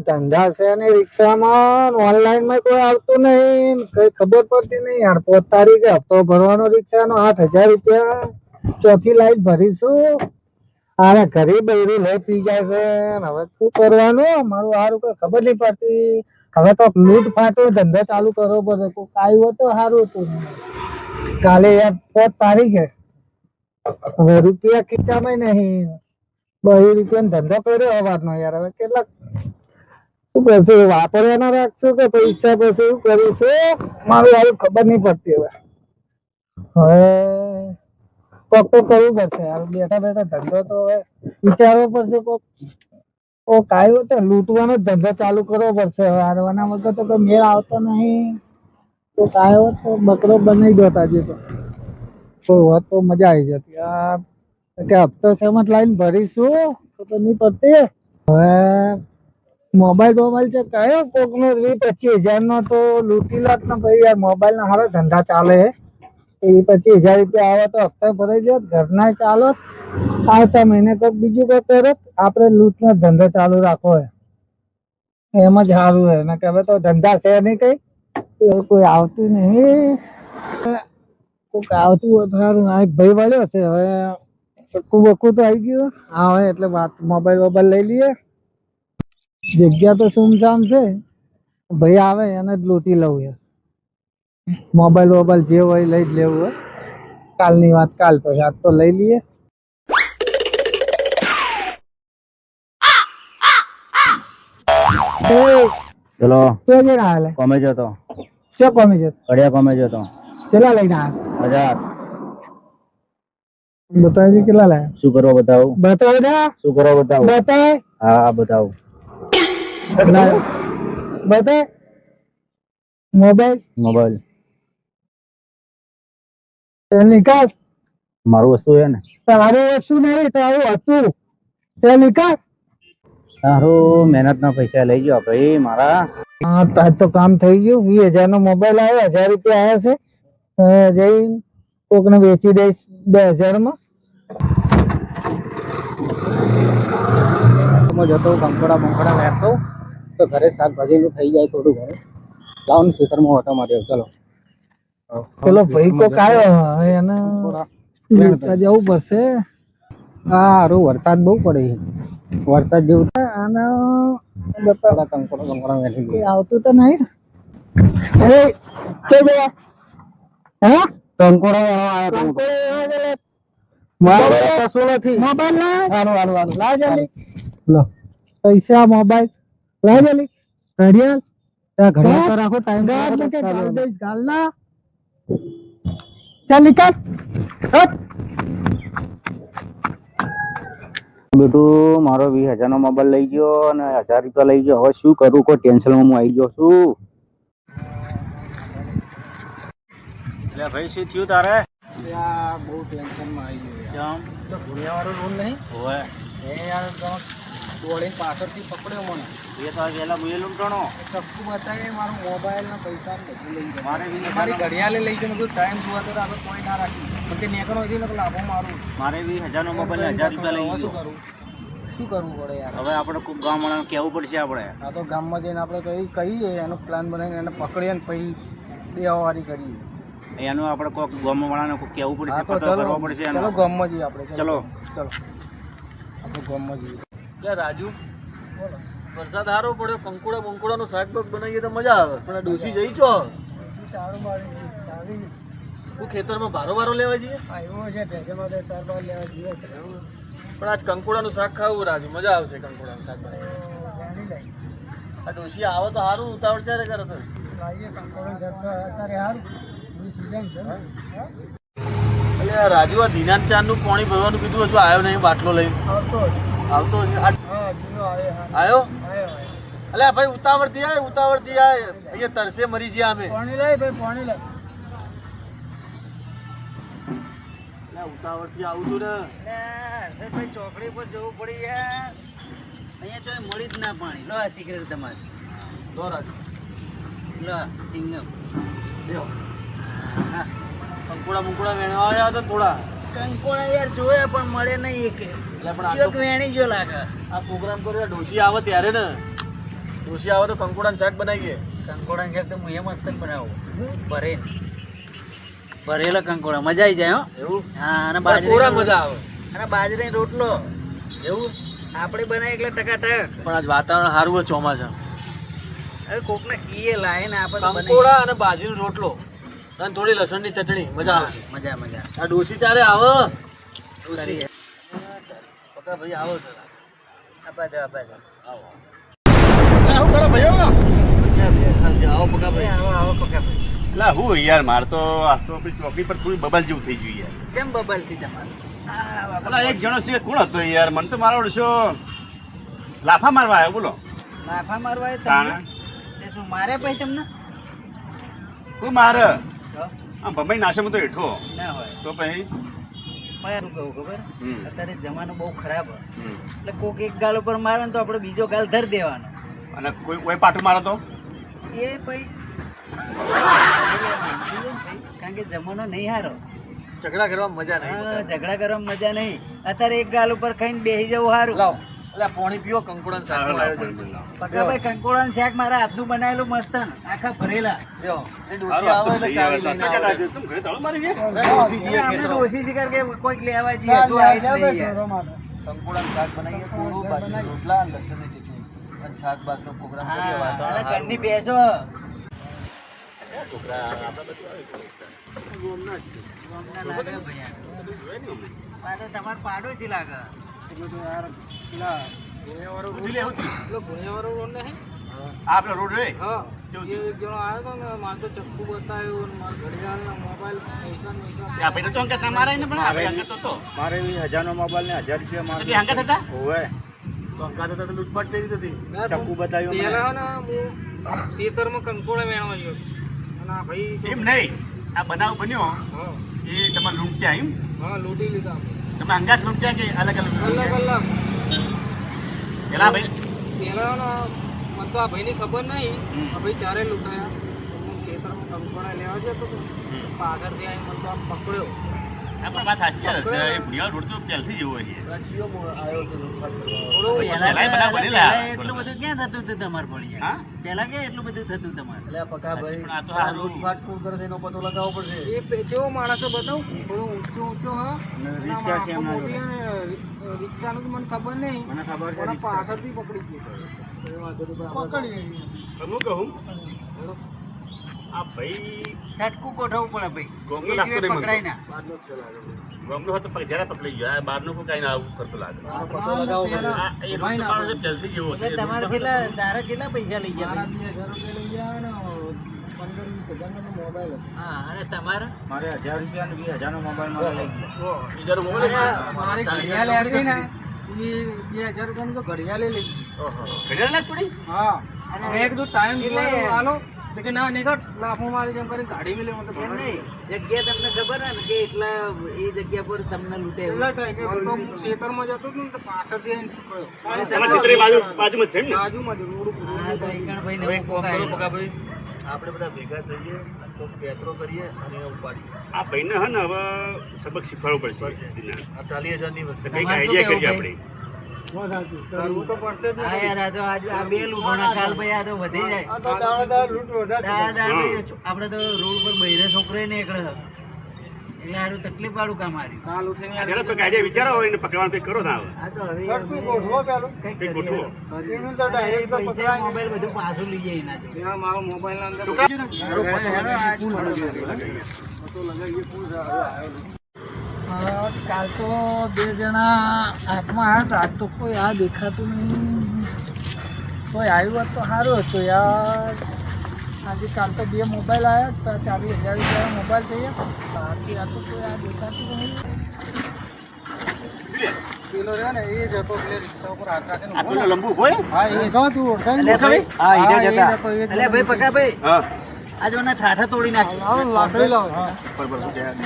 ધંધા છે ને રિક્ષામાં ઓનલાઈન માં કોઈ આવતું નહીં, કઈ ખબર પડતી નહીં યાર. 5 તારીખે હપ્તો ભરવાનો રિક્ષાનો 8,000 રૂપિયા ચોથી લાઈન ભરીશું. અરે ઘરે બૈરું લઈ પી જાય છે ને હવે શું કરવાનું મારું સારું કઈ ખબર નહીં પડતી. હવે તો લૂંટ ફાટો ધંધો ચાલુ કરવો પડે. કોઈ આવ્યું તો સારું હતું. કાલે યાર 5 તારીખે હવે રૂપિયા ખીચામાં નહીં. 2 રૂપિયાનો ધંધો કર્યો હવારનો યાર. હવે કેટલાક શું કરશું, વાપરવાના રાખશું કે પૈસા પછી શું કરીશું મારું સારું ખબર નહીં પડતી. હવે કોક તો કરવું પડશે યાર. બેઠા બેઠા ધંધો તો હવે વિચારવો પડશે. કોક આવ્યો તો લૂંટવાનો ધંધો ચાલુ કરવો પડશે. હવે હારવાના વગર તો કોઈ મેળ આવતો નહીં. કોક આવ્યો તો બકરો બનાવી દો તાજી તો કોઈ હોત તો મજા આવી જતી. આ કે હપ્તો સેમત લાઈન ભરીશું તો નહીં પડતી. હવે મોબાઈલ છે કયો કોક નો 20-25 હજાર નો તો લૂંટી લાત ને ભાઈ યાર. મોબાઈલ ના સારા ધંધા ચાલે. 20-25 હજાર રૂપિયા આવે તો હપ્તા ભરાઈ જાય, ઘરના ચાલો. આવતા મહિને કોઈક બીજું કોઈ કરો. આપણે લૂંટ નો ધંધો ચાલુ રાખવો એમ જ સારું છે ને. કે હવે તો ધંધા છે નહીં કઈ, કોઈ આવતું નહીં. કોઈક આવતું હોય સારું. આ એક ભાઈ વાળ્યો છે. હવે ચક્કુ બક્કુ તો આવી ગયું આવે એટલે વાત મોબાઈલ લઈ લઈએ. જગ્યા તો સુમસામ છે. ભાઈ આવે એને જ લૂંટી લઉં યાર. મોબાઈલ જે હોય લઈ જ લેવું હોય. કાલની વાત કાલ, પછી આજ તો લઈ લઈએ. ચલો તો જઈને હાલે કોમે જતો શું કોમે છે? કડિયા કોમે જતો. ચલા લઈને આ 1000 બતાવી કેટલા લાયા? શું કરવા બતાવું? બતાવ ને શું કરવા બતાવું? બતાય. હા બતાવું. બતાય મોબાઈલ નિકાલ. મારું વસ્તુ છે ને. તારું વસ્તુ નહીં, તારું હતું તે નિકાલ. તારું મહેનત ના પૈસા લઈ ગયો ભાઈ મારા. હા તાજ તો કામ થઈ ગયું. 20,000 નો મોબાઈલ આવ્યો, 1000 રૂપિયા આવ્યા છે. જઈ કોક ને વેચી દઈશ 2,000 માં. જતો કંકોડા વેચતો તો ઘરે શાકભાજી નું થઈ જાય થોડું ઘરે. લાવ ને ખેતરમાં ઓટો માર્યો. ચલો પેલો ભાઈ કોક આવ્યો, હવે એને જવું પડશે. હારું વરસાદ બહુ પડે છે. વરસાદ જેવું આને કંકોડા વેચી ગયો. આવતું તો નહીં. પૈસા મોબાઈલ લાવ જલ્દી. ઘડિયાળ ઘડિયાળ તો રાખો. ટાઈમ ચાલ નીકળ. બેટું મારો 20,000 નો મોબાઈલ લઈ ગયો અને 1000 રૂપિયા લઈ ગયો. હવે શું કરું? કોઈ ટેન્શન માં હું આવી ગયો છું. એટલે ભાઈ શું થયું તારે? બહુ ટેન્શન માં આવી ગયો. ભૂરિયા વાળો લોન નહીં હોય એ યાર દોડીને પાછળથી પકડ્યો મને. 2 તારીખ પહેલા મુએ લૂંટણો ચક્કુ બતાવી મારો મોબાઈલ ના પૈસા બધું લઈ જાય. મારે મારી ઘડિયાળે લઈ જાય. બધું ટાઈમ જોવા તો આપણે કોઈ ના રાખી. પણ તે નેકનો હતી ને લાભો મારું. મારે 20,000 નો મોબાઈલ 1000 રૂપિયા લઈ શું ગયો. કરવું પડે યાર? હવે આપણે કોઈ ગામ વાળાને કહેવું પડશે. આપણે આ તો ગામમાં જઈને આપણે કહીએ એનો પ્લાન બનાવીને એને પકડીએ ને પછી દેવાવાળી કરીએ. એનું આપણે કોઈ ગામ વાળાને કોઈ કહેવું પડશે. પતો કરવો પડશે. ચલો ગામમાં જઈએ આપણે. ચલો આપણે ગામમાં જઈએ. રાજુ વરસાદ સારો પડ્યો. કંકોડા નું શાક બાક બનાવીએ તો મજા આવે. પણ આ ડોસી જઈ છો હું ખેતરમાં ભારો લેવા જઈએ. પણ આજ કંકોડા નું શાક ખાવું રાજુ, મજા આવશે. કંકોડા નું શાક બનાવી આ ડોસી આવે તો સારું. ઉતાવળ ચારે કરે તો એટલે રાજુ આ દિનાન ચાર નું પાણી ભરવાનું કીધું, હજુ આવ્યો નહીં. બાટલો લઈને આવતો આવ્યો. અલ્યા ભાઈ ઉતાવળ થી આય. અહીંયા તરસે મરી ગયા અમે. પાણી લઈ ભાઈ, પાણી લઈ. ઉતાવળ થી આવું તું ને. હર્ષદભાઈ ચોકડી પર જવું પડી યાર. અહીંયા તો મળી જ ના પાણી. લો આ સિગરેટ તમારી. લો રાજુ લો ચિંગમ. કંકોડા વેણવા આવ્યા હતા થોડા. કંકોડા યાર જોયા પણ મળે નહીં. એક એટલે પણ વેણી જો લાગે. આ પ્રોગ્રામ કર્યો ડોસી આવે ત્યારે ને. ડોશી આવે તો કંકોડાનું શાક બનાવીએ. કંકોડાનું શાક તો હું એ મસ્ત બનાવું ભરેલા કંકોડા મજા આવી જાય હો. એવું? હા અને કોરા મજા આવે. અને બાજરીનો રોટલો એવું? આપણે બનાવી એટલે ટકાટક. પણ આજ વાતાવરણ સારું હોય ચોમાસા. હવે કોકને કીએ લાય ને આપણે તો બનાવી. કંકોડા અને બાજરીનો રોટલો અને થોડી લસણની ચટણી મજા આવશે. મજા મજા આ ડોશી ત્યારે આવો. કરીએ. પકા ભાઈ આવો સર. આબાદ આબાદ આવો. શું કરો ભાઈઓ? ક્યાં બેઠા છે? આવો પકા ભાઈ. આવો આવો પકા ભાઈ. એટલે હું યાર મારે તો આ તો આપણી ચોકી પર થોડી બબાલ જેવું થઈ ગયું યાર. ચેમ બબલથી તમારે પેલા એક જણો છે કોણ હતો યાર મને તો મારો ઓળશો લાફા મારવા આવ્યો બોલો. માફા મારવા આવ્યો તાણે? તમને તે શું મારે પછી તમને કોઈ મારે તો? આમ ભમાઈ નાશે તો હેઠો ના હોય તો પછી પણ શું કહું ખબર હમ. અત્યારે જમાનો બહુ ખરાબ હોય. હમ. એટલે કોક એક ગાલ ઉપર મારે ને તો આપણે બીજો ગાલ ધરી દેવાનો અને કોઈ પાટું મારે તો એ પછી કારણ કે જમાનો નહીં હારો. ઝઘડા કરવા મજા નહીં. હા, ઝઘડા કરવામાં મજા નહીં. અત્યારે એક ગાલ ઉપર ખાઈને બેસી જવું સારું. લાવ. એટલે પાણી પીવો કંકોડાનું શાકનું આયોજન છે. પકાભાઈ કંકોડાનું શાક મારા હાથનું બનાવેલું મસ્ત ને, આખા ભરેલા. જો એ ડોશી આવે એટલે ચાવી લઈને આવે. ઘરે તાળો મારી ગયા? ડોશી આપણે જઈએ તો ઓછી શિકાર કે કોઈક લેવા જઈએ ના, તો ના, આવી જ ના, નહીં યાર. ઢોરો માટે. કંકોડાનું શાક બનાવીએ, કોરું, બાજરીના રોટલા અને લસણની ચટણી અને છાશ બાસનો પ્રોગ્રામ કરીએ. હા, અને વાતાવરણ ઘરની સારું. બેસો છોકરા આપણા બધું આવે છે. ગામના લાગે ભૈયા. આ તો તમારો પાડોશી લાગે. ઉઠી લે, ઉઠી. આ પેલો રોડ રે કેવું થયું? આ ભાઈ તો અંકત ના મારે ને પણ આ ભાઈ અંકત તો હતો. મારે 1000 નો મોબાઈલ ને 1000 રૂપિયા તો બે અંકત હતા? હોવે તો અંકાત હતા તો લૂંટફાટ થઈ ગઈ હતી. ચક્કુ બતાવ્યું મને. એમ નહીં આ બનાવ બન્યો એ તમારે લૂંટ્યા એમ તમે અંગાત લૂંટ્યા કે અલગ અલગ લૂંટ્યા? પેલા ભાઈ ખબર નહીં હમ. ભાઈ ચારે લૂંટાયા હું ખેતરમાં કંકોડા લેવા જતો હતો પાછળથી આવી મને તો આમ પકડ્યો આ પણ વાત સાચી યાર છે. એ ભુડિયા રોડ તો પહેલથી જેવો છે. રાચીઓ આવ્યો હતો લૂંટફાટ કરવા. થોડો પહેલા પહેલાય બનાવ બનેલા. એટલું બધું ક્યાં થતું હતું તમારે ભણ્યા? હા? પહેલા ક્યાં એટલું બધું થતું તમારે? એટલે આ પકા ભાઈ પણ આ તો આ હારું. લૂંટફાટ કોણ કરે છે એનો પતો લગાવવો પડશે. કેવો માણસો બતાવું થોડો ઊંચો ઊંચો હા અને રિક્ષા છે એમના જોડે. રિક્ષાનું તો મને ખબર નહીં મને ખબર છે પણ રિક્ષા. પાછળથી પકડી ગયો એ વાંધો નહીં, પણ આપણે હું કહું આ ભાઈ સટકું ગોઠવવું પડે ભાઈ. ગોમ તો એ લાગતો સિવાય નહીં મને. પકડાય ના. બાદનો જ છે લાગે છે. ગામનો હતો પણ જયારે પકડી ગયો આ બહારનું કોઈ કાંઈ ના આવું કરતો લાગે. આનો પતો લગાવવો પડશે. આ એ રોડ તો મારો છે પહેલથી જેવો છે. એટલે તમારે કેટલા તારા કેટલા પૈસા લઈ ગયા મારા ભાઈ? 2000 રૂપિયા લઈ ગયા ને 15-20 હજારનો મોબાઈલ હતો હા, અને તમારા મારે 1000 રૂપિયા ને 2000 નો મોબાઈલ મારે લઈ ગયો. બીજાનો મોબાઈલ છે? મારી ઘડિયાળ હતી ને એ 2000 રૂપિયાની તો ઘડિયાળ લઈ લીધી. ઘડિયાળ ના જ પડી? હા અને મેં કીધું ટાઈમ એટલે- આલો તો કે ના નીકળ લાફો મારી જેમ કરીને ગાડી મેં લેવા એમ નહીં, જગ્યા તમને ખબર હે ને કે એટલા એ જગ્યા પર તમને લૂંટે એવું. તો હું ખેતરમાં જતો હતો ને તો પાછળથી આવીને પકડ્યો. અને તમારા તમારે ક્ષેત્રે બાજુમાં જ છે એમ ને? બાજુમાં જ રોડ ઉપર હા, તો ઈકણભાઈ ને હવે એક હું કામ કરો પકડાયેલો. પકા ભાઈ આપણે બધા ભેગા થઈએ અને કોક પેત્રો કરીએ અને એને ઉપાડીએ. આ ભાઈને હે ને હવે સબક શીખવાડવું પડશે. આ 40,000ની વસ્તુ. કંઈક તમારે શું આઈડિયા કરીએ કહેવું આપણે. કરવું તો પડશે જ ને. હા યાર, આ તો આ બે લૂંટોના કાલ ભાઈ આ તો વધી જાય. દાડા ભાઈ આપણે તો રોડ પર બૈરે છોકરો નીકળે છે. એટલે હારું તકલીફ વાળું કામ હાર્યું. કાલ ઉઠીને આ જરા કંઈક આઈડિયા વિચારો હોય ને પકડવાનું કંઈક કરો ના આવે. આ તો હવે કંઈક ગોઠવો. હવે પૈસા મોબાઈલ બધું પાછું લઈ જાય એના જોડે. ત્યાં મારો મોબાઈલ અંદર કાલ તો 2 જણા હાથમાં હતા, આજ તો કોઈ આ દેખાતું નહીં. કોઈ આવ્યું હોત તો સારું હતું યાર. આજે કાલ તો 2 મોબાઈલ આવ્યા, 40,000 રૂપિયાનો મોબાઈલ થઈ ગયા. આથી આ તો કોઈ આ દેખાતું નહીં. પેલો રહ્યો ને એ જતો પેલે રિક્ષા ઉપર હાથ રાખીને આ પેલો લંબુ હોય? હા એ તું ઓળખાય અલ્યા ભાઈ, હા, એ જ હતા. અલ્યા ભાઈ પકા ભાઈ, હા. આ જો ને ઠાઠા તોડી નાખી. લાકડી લાવ. બરાબર, હું ત્યાં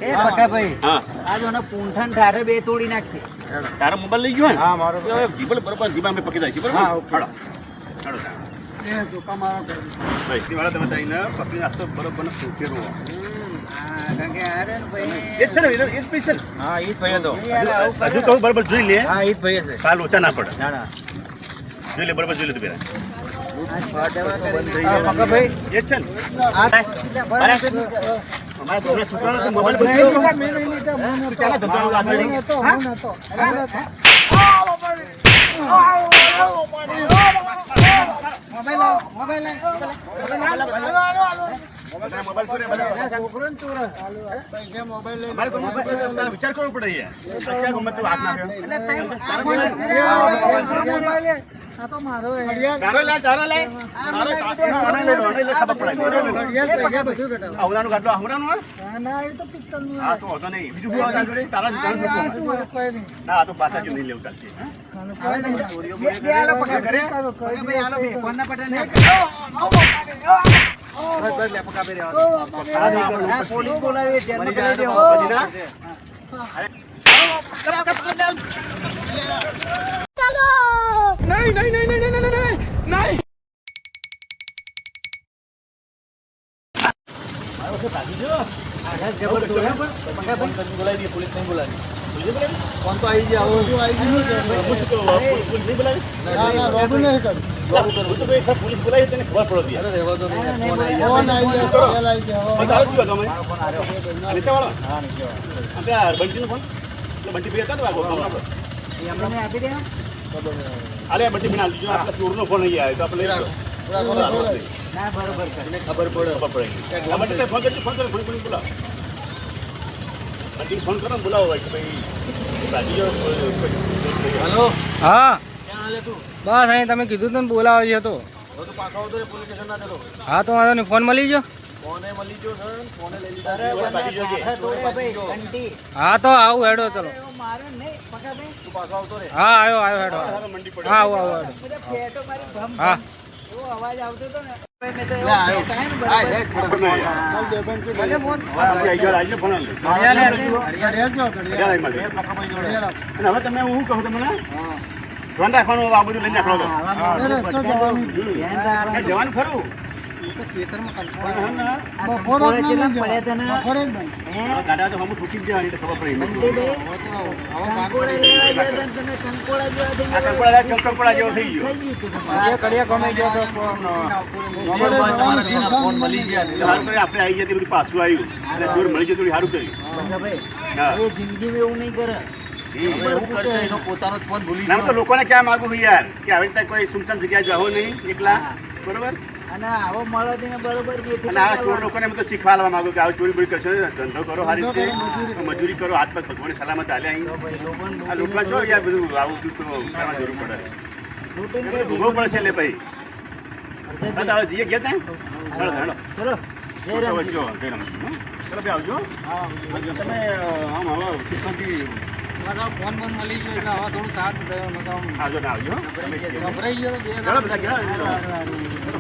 એ પકા ભાઈ, હા. આ જો ને પૂંઠાને ઠાઠે 2 તોડી નાખી. તારો મોબાઈલ લઈ ગયો ને? હા, મારો. તો હવે જીબલ બરોબર જીબા અમે પકડી જાય છે, બરોબર? હા, ઓકે. હાલો. હાલો, તાર. એ ધોકા મારા ઘરે. ભાઈ, વાળા તમે તાઈને પકડી નાખતો બરોબર ને ઉકેલો. હા, કારણ કે આ રે ને ભાઈ એ જ છે ને એ સ્પેશિયલ હા ઈ જ ભાઈ હતો હજુ તો બરાબર જોઈ લે હા ઈ જ ભાઈ છે કાલ ઓછા ના પડે ના ના જોઈ લે બરાબર જોઈ લે તું પેલા ભાઈ એ જ છે ને અમારા છોકરાનો તો મોબાઈલ મેં બધું લીધા, મેં નતો. ચાલો ધંધો આગળ હું લઈ. નતો, હું નતો. હું નતો. મોબાઈલ લાવો, મોબાઈલ લાવો. છોકરો ને ચોર. પૈસા મોબાઈલ લઈ અમારે તો તારે વિચાર કરવો પડે યાર કશા ગમે તે વાત ના કરે. આ તો મારો તારો લે તારો લે તારો ખબર પડે આવડાનું ગાટલો આવડાનું હોય? ના એ તો પિત્તળનું હા તો વાંધો નહીં બીજું શું આવતા જોડે તારા જ ઘણું બધું હોય. કોઈ નહીં. ના આ તો પાછા જ નહીં લેવું ચાલશે હા? બે આલો પકડ. કરે? કરો, કરી ભાઈ આલો દે. ભાઈ ફોન ના પટે ને આ પોલીસ બોલાવી ધ્યાનમાં કરી દેવો પછી ના? બોલાવી દઈએ પોલીસ નહીં બોલાવી ફોન તો આવી ગયા હવે શું આવી હું શું કહું? પોલીસ નહીં બોલાવી? રોબુ નહીં કરું હું તો ભાઈ ખબર પોલીસ બોલાવી તને ખબર પડો યાર. રહેવા દો ના, ના, ફોન નહીં, આવી ફોન ગયા આવી ગયા. પણ તારો શું હતો અમે? નીચેવાળો? હા નહીં આપણે આ બંટીનો ફોન? એટલે બંટી ભાઈ હતા તો આગળ ફોન આપણો. એમને આપી દે અરે બંટી ભાઈ દીજો આપણા ચોરનો ફોન અહીં આવ્યો તો આપણે લઈ લો. ના બરોબર કર ખબર પડે ખબર પડે. આ બંટી ફોન કરજો ફોન કરો ફોન બોલાવો. બંટી ફોન કરો ને બોલાવો ભાઈ કે ભાઈ રાજીજો હલો હા ક્યાં હાલે તું બસ અહીં તમે કીધું તો બોલાવો છે તો હવે તો પાછો આવતો રે પોલીસ સ્ટેશન ના ચલો હા તો વાંધો નહીં ફોન મળી ગયો ફોને મળી ગયો છે ફોને લઈ લીધો અરે બાકી જોજે. કાંઠા તોડે ભાઈ ઘંટી હા તો આવું હેડો ચલો એવું મારે નહીં પકા ભાઈ તું પાછો આવતો રે હા આવ્યો આવ્યો હેડો મંડી પડે. હા આવું આવું હેડો. બધા ફેટો મારી ભમ હા. ભમ એવો અવાજ આવતો હતો ને ભાઈ મેં તો એવો લે, આવ્યો. ફેટાય ને બરાબર. ખબર નહીં યાર. ભલે ફોન આપણે આવી ગયા, આજે ફોન આલે. ઘડિયાળ આવી મારે. અને હવે તમે હું કહું તમને ધ્યાન રાખવાનું આ બધું લઈને નાખો તો ધ્યાન રાખવાનું. આ જવાનું ખરું હા, ના. કંકોડા ચેલા પડ્યા હતા ને? હે? આ ગાડા તો હમું ઠોકી જ દેવાની એટલે ખબર પડે ઘંટીભાઈ, કંકોડા લેવા ગયા હતા ને તમે કંકોડા જેવા થઈ આ ગયા. કંકોડા જેવો થઈ ગયો. થઈ ગયું હતું તમારે. ફોન મળી ગયા એટલે સારું કર્યું, આપણે આવી ગયા તે બધું પાછું આવ્યું અને જોર મળી જાય થોડી સારું કર્યું. પકાભાઈ, હા. હવે જિંદગીમાં એવું નહીં કરે. હવે એવું કરશે એનો પોતાનો જ ફોન ભૂલી ના, હું તો ગયો લોકોને ક્યાં માંગુ છું યાર કે આવી રીતે કોઈ સુમસામ જગ્યાએ જાઓ નહીં એકલા બરોબર અને આવો મળો તેને બરોબર મેથી અને આ ચોર લાવવાનો. લોકોને હું તો શીખવાડવા માંગુ કે આવું ચોરી બોરી કરશો ધંધો કરો સારી રીતે મજૂરી કરો હાથ પગ ભગવાન સલામત હાલે અહીં ભાઈ, લોકોને આ લોકો જો યાર બધું આવું બધું તો કરવા જરૂર પડે લૂંટીને એ બધું ભોગવવું પડે છે લે ભાઈ હા, તો હવે જઈએ ગયા ત્યાં હેડો હેડો ચલો, જય રામ. વચ્ચો જય રામ. ચલો ભાઈ આવજો તમે આમ હવે કિસ્મતથી ફોન ફોન મળી ગયો એટલે હવે થોડું સાથ આવજો ને આવજો તમે ગભરાઈ ગયો તો બે ચલો બધા ગયા ચલો.